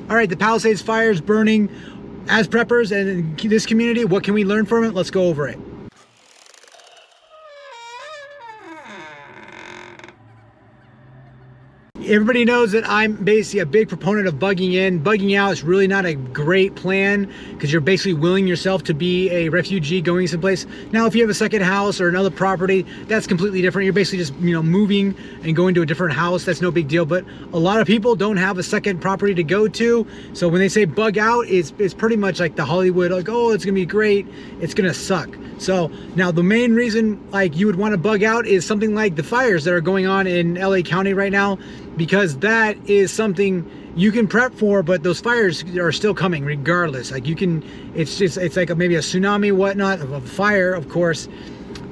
All right, the Palisades fire is burning. As preppers and in this community, what can we learn from it? Let's go over it. Everybody knows that I'm basically a big proponent of bugging in. Bugging out is really not a great plan because you're basically willing yourself to be a refugee going someplace. Now, if you have a second house or another property, that's completely different. You're basically just, moving and going to a different house. That's no big deal. But a lot of people don't have a second property to go to. So when they say bug out, it's pretty much like the Hollywood, like, oh, it's gonna be great. It's gonna suck. So now the main reason like you would want to bug out is something like the fires that are going on in LA County right now, because that is something you can prep for, but those fires are still coming regardless. Like it's like maybe a tsunami, whatnot, of a fire, of course.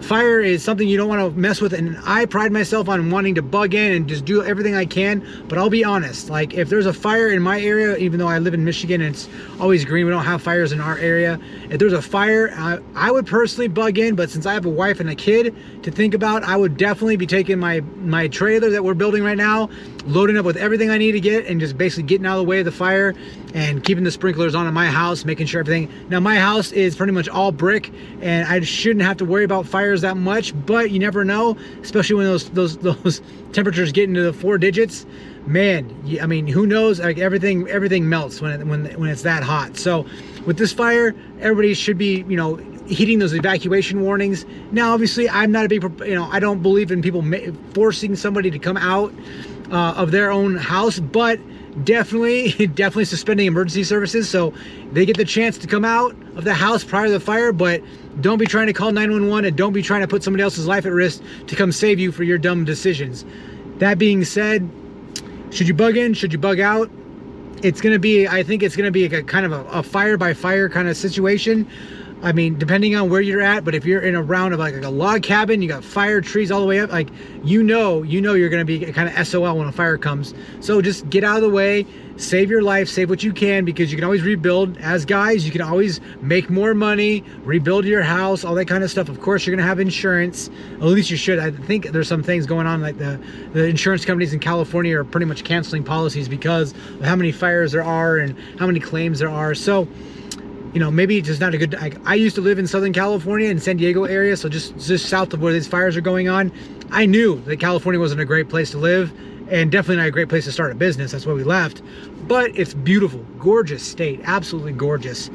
Fire is something you don't want to mess with, and I pride myself on wanting to bug in and just do everything I can. But I'll be honest, like if there's a fire in my area, even though I live in Michigan and it's always green, we don't have fires in our area. If there's a fire, I would personally bug in, but since I have a wife and a kid to think about, I would definitely be taking my trailer that we're building right now, loading up with everything I need to get, and just basically getting out of the way of the fire and keeping the sprinklers on in my house, making sure everything. Now my house is pretty much all brick, and I shouldn't have to worry about fires that much, but you never know, especially when those temperatures get into the 4 digits. Man, I mean, who knows? Like everything melts when it's that hot. So with this fire, everybody should be heeding those evacuation warnings. Now, obviously, I'm not a big I don't believe in people forcing somebody to come out of their own house, but definitely suspending emergency services so they get the chance to come out of the house prior to the fire. But don't be trying to call 911, and don't be trying to put somebody else's life at risk to come save you for your dumb decisions. That being said, should you bug in? Should you bug out? I think it's gonna be a kind of a fire by fire kind of situation. I mean, depending on where you're at, but if you're in a round of like a log cabin, you got fire, trees all the way up, like you're gonna be kind of SOL when a fire comes. So just get out of the way, save your life, save what you can, because you can always rebuild. As guys, you can always make more money, rebuild your house, all that kind of stuff. Of course, you're gonna have insurance. At least you should. I think there's some things going on, like the insurance companies in California are pretty much canceling policies because of how many fires there are and how many claims there are. So maybe it's just not a good. I used to live in Southern California, in San Diego area, so just south of where these fires are going on. I knew that California wasn't a great place to live, and definitely not a great place to start a business. That's why we left. But it's beautiful, gorgeous state, absolutely gorgeous.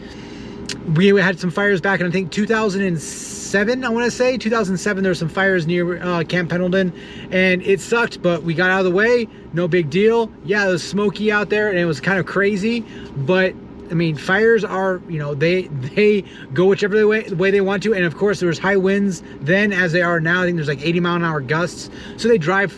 We had some fires back in, I think, 2007, I want to say. 2007, there were some fires near Camp Pendleton, and it sucked, but we got out of the way, no big deal. Yeah, it was smoky out there, and it was kind of crazy, but I mean, fires are, they go whichever way they want to. And of course, there was high winds then as they are now. I think there's like 80-mile-an-hour gusts. So they drive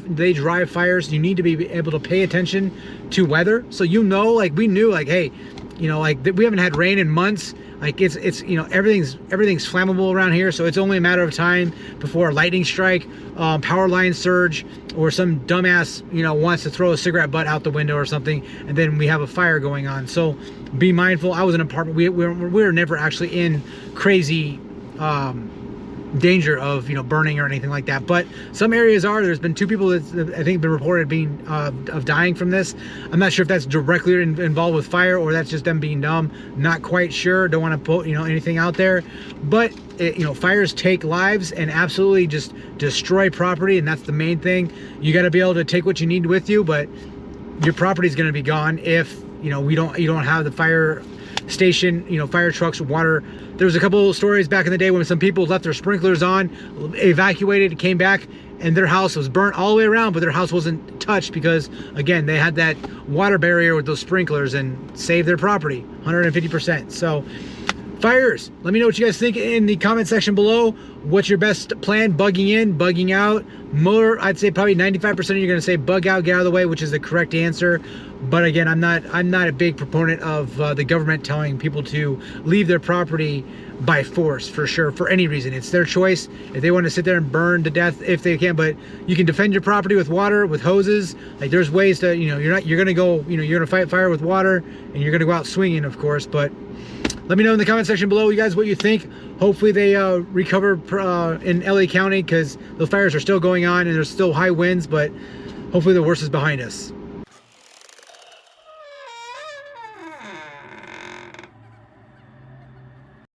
fires. You need to be able to pay attention to weather. So like we knew, like, hey, we haven't had rain in months. Like it's everything's flammable around here, so it's only a matter of time before a lightning strike, power line surge, or some dumbass wants to throw a cigarette butt out the window or something, and then we have a fire going on. So be mindful. I was in an apartment. We were never actually in crazy danger of burning or anything like that, but some areas are. There's been 2 people that I think been reported being of dying from this. I'm not sure if that's directly involved with fire or that's just them being dumb. Not quite sure. Don't want to put anything out there, but fires take lives and absolutely just destroy property, and that's the main thing. You got to be able to take what you need with you, but your property is going to be gone if you don't have the fire station, fire trucks, water. There was a couple of stories back in the day when some people left their sprinklers on, evacuated, came back, and their house was burnt all the way around, but their house wasn't touched because, again, they had that water barrier with those sprinklers and saved their property 150%. So fires, let me know what you guys think in the comment section below. What's your best plan? Bugging in, bugging out? More, I'd say probably 95% of you are going to say bug out, get out of the way, which is the correct answer. But again, I'm not a big proponent of the government telling people to leave their property by force, for sure, for any reason. It's their choice. If they want to sit there and burn to death, if they can, but you can defend your property with water, with hoses. Like there's ways to, you're going to go, you're going to fight fire with water, and you're going to go out swinging, of course. But let me know in the comment section below, you guys, what you think. Hopefully they recover in LA County, because the fires are still going on and there's still high winds, but hopefully the worst is behind us.